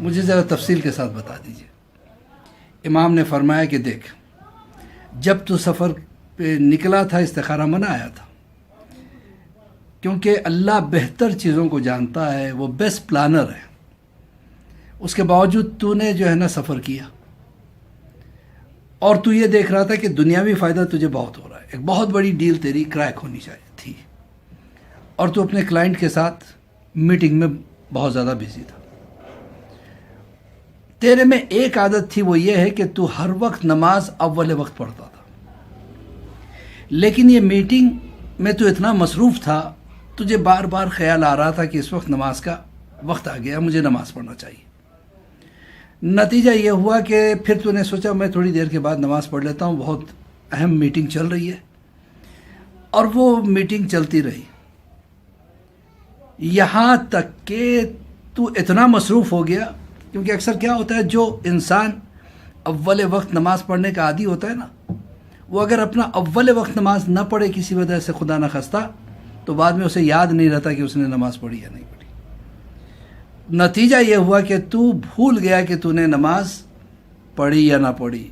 مجھے ذرا تفصیل کے ساتھ بتا دیجئے۔ امام نے فرمایا کہ دیکھ، جب تو سفر پہ نکلا تھا استخارہ منع آیا تھا، کیونکہ اللہ بہتر چیزوں کو جانتا ہے، وہ بیسٹ پلانر ہے۔ اس کے باوجود تو نے جو ہے نا سفر کیا، اور تو یہ دیکھ رہا تھا کہ دنیاوی فائدہ تجھے بہت ہو رہا ہے، ایک بہت بڑی ڈیل تیری کریک ہونی چاہیے تھی، اور تو اپنے کلائنٹ کے ساتھ میٹنگ میں بہت زیادہ بزی تھا۔ تیرے میں ایک عادت تھی، وہ یہ ہے کہ تو ہر وقت نماز اول وقت پڑھتا تھا، لیکن یہ میٹنگ میں تو اتنا مصروف تھا، تجھے بار بار خیال آ رہا تھا کہ اس وقت نماز کا وقت آ گیا، مجھے نماز پڑھنا چاہیے۔ نتیجہ یہ ہوا کہ پھر تو نے سوچا میں تھوڑی دیر کے بعد نماز پڑھ لیتا ہوں، بہت اہم میٹنگ چل رہی ہے، اور وہ میٹنگ چلتی رہی، یہاں تک کہ تو اتنا مصروف ہو گیا، کیونکہ اکثر کیا ہوتا ہے، جو انسان اول وقت نماز پڑھنے کا عادی ہوتا ہے نا، وہ اگر اپنا اول وقت نماز نہ پڑھے کسی وجہ سے، خدا نہ خواستہ، تو بعد میں اسے یاد نہیں رہتا کہ اس نے نماز پڑھی یا نہیں پڑھی۔ نتیجہ یہ ہوا کہ تو بھول گیا کہ تو نے نماز پڑھی یا نہ پڑھی،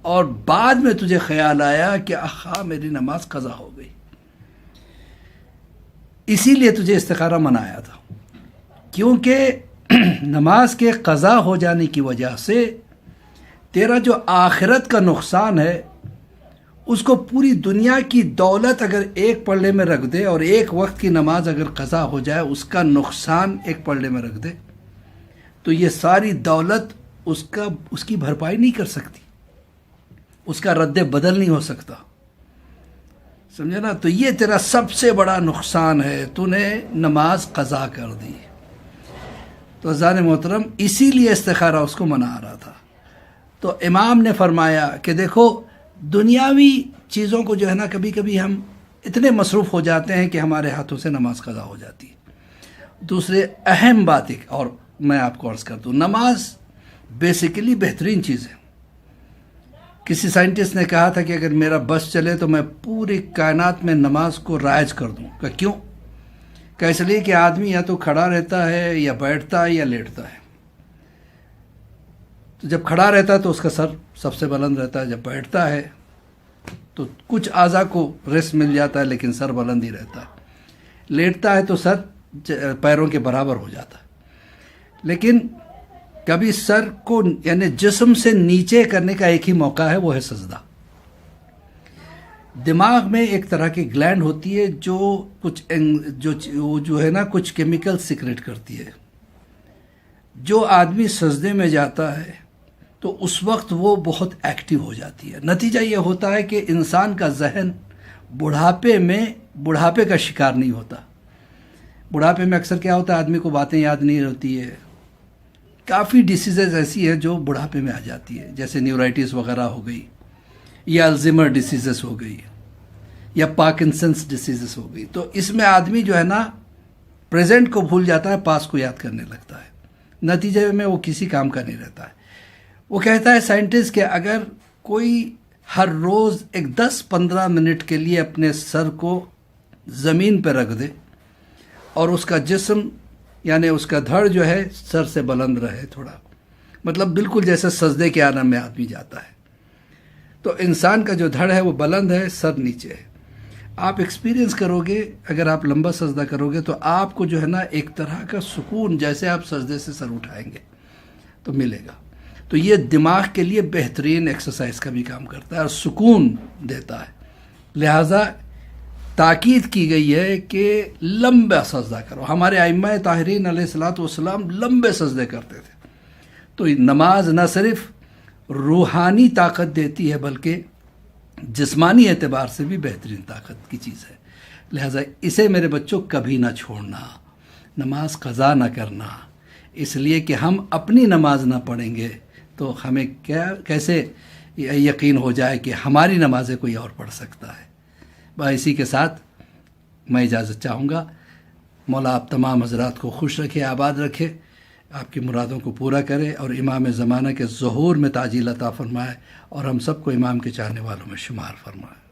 اور بعد میں تجھے خیال آیا کہ آہا میری نماز قضا ہو گئی۔ اسی لیے تجھے استخارہ منایا تھا، کیونکہ نماز کے قضا ہو جانے کی وجہ سے تیرا جو آخرت کا نقصان ہے، اس کو پوری دنیا کی دولت اگر ایک پلڑے میں رکھ دے، اور ایک وقت کی نماز اگر قضا ہو جائے، اس کا نقصان ایک پلڑے میں رکھ دے، تو یہ ساری دولت اس کی بھرپائی نہیں کر سکتی، اس کا رد بدل نہیں ہو سکتا، سمجھے نا؟ تو یہ تیرا سب سے بڑا نقصان ہے، تو نے نماز قضا کر دی۔ تو عزیزان محترم، اسی لیے استخارہ اس کو منا رہا تھا۔ تو امام نے فرمایا کہ دیکھو، دنیاوی چیزوں کو جو ہے نا، کبھی کبھی ہم اتنے مصروف ہو جاتے ہیں کہ ہمارے ہاتھوں سے نماز قضا ہو جاتی ہے۔ دوسرے اہم بات ایک اور میں آپ کو عرض کر دوں، نماز بیسیکلی بہترین چیز ہے۔ کسی سائنٹسٹ نے کہا تھا کہ اگر میرا بس چلے تو میں پوری کائنات میں نماز کو رائج کر دوں۔ کہ کیوں؟ کہ اس لیے کہ آدمی یا تو کھڑا رہتا ہے، یا بیٹھتا ہے، یا لیٹتا ہے۔ تو جب کھڑا رہتا ہے تو اس کا سر سب سے بلند رہتا ہے، جب بیٹھتا ہے تو کچھ اعضاء کو ریسٹ مل جاتا ہے، لیکن سر بلند ہی رہتا ہے۔ لیٹتا ہے تو سر پیروں کے برابر ہو جاتا ہے، لیکن کبھی سر کو یعنی جسم سے نیچے کرنے کا ایک ہی موقع ہے، وہ ہے سجدہ۔ دماغ میں ایک طرح کی گلینڈ ہوتی ہے جو جو ہے نا کچھ کیمیکل سیکریٹ کرتی ہے۔ جو آدمی سجدے میں جاتا ہے تو اس وقت وہ بہت ایکٹیو ہو جاتی ہے۔ نتیجہ یہ ہوتا ہے کہ انسان کا ذہن بڑھاپے کا شکار نہیں ہوتا۔ بڑھاپے میں اکثر کیا ہوتا ہے، آدمی کو باتیں یاد نہیں ہوتی ہے۔ کافی ڈیسیزز ایسی ہیں جو بڑھاپے میں آ جاتی ہے، جیسے نیورائٹس وغیرہ ہو گئی، یا الزیمر ڈیسیزز ہو گئی، یا پارکنسنس ڈیسیزز ہو گئی۔ تو اس میں آدمی جو ہے نا پریزنٹ کو بھول جاتا ہے، پاسٹ کو یاد کرنے لگتا ہے، نتیجے میں وہ کسی کام کا نہیں رہتا ہے۔ وہ کہتا ہے سائنٹسٹ کہ اگر کوئی ہر روز ایک 10-15 منٹ کے لیے اپنے سر کو زمین پہ رکھ دے، اور اس کا جسم یعنی اس کا دھڑ جو ہے سر سے بلند رہے تھوڑا، مطلب بالکل جیسے سجدے کے عالم میں آدمی جاتا ہے، تو انسان کا جو دھڑ ہے وہ بلند ہے، سر نیچے ہے۔ آپ ایکسپیرینس کرو گے، اگر آپ لمبا سجدہ کرو گے تو آپ کو جو ہے نا ایک طرح کا سکون، جیسے آپ سجدے سے سر اٹھائیں گے تو ملے گا۔ تو یہ دماغ کے لیے بہترین ایکسرسائز کا بھی کام کرتا ہے اور سکون دیتا ہے۔ لہٰذا تاکید کی گئی ہے کہ لمبا سجدہ کرو۔ ہمارے ائمہ طاہرین علیہ السلام لمبے سجدے کرتے تھے۔ تو نماز نہ صرف روحانی طاقت دیتی ہے بلکہ جسمانی اعتبار سے بھی بہترین طاقت کی چیز ہے۔ لہٰذا اسے میرے بچوں کبھی نہ چھوڑنا، نماز قضا نہ کرنا، اس لیے کہ ہم اپنی نماز نہ پڑھیں گے تو ہمیں کیسے یقین ہو جائے کہ ہماری نمازیں کوئی اور پڑھ سکتا ہے۔ بس اسی کے ساتھ میں اجازت چاہوں گا۔ مولا آپ تمام حضرات کو خوش رکھے، آباد رکھے، آپ کی مرادوں کو پورا کرے، اور امام زمانہ کے ظہور میں تعجیل عطا فرمائے، اور ہم سب کو امام کے چاہنے والوں میں شمار فرمائے۔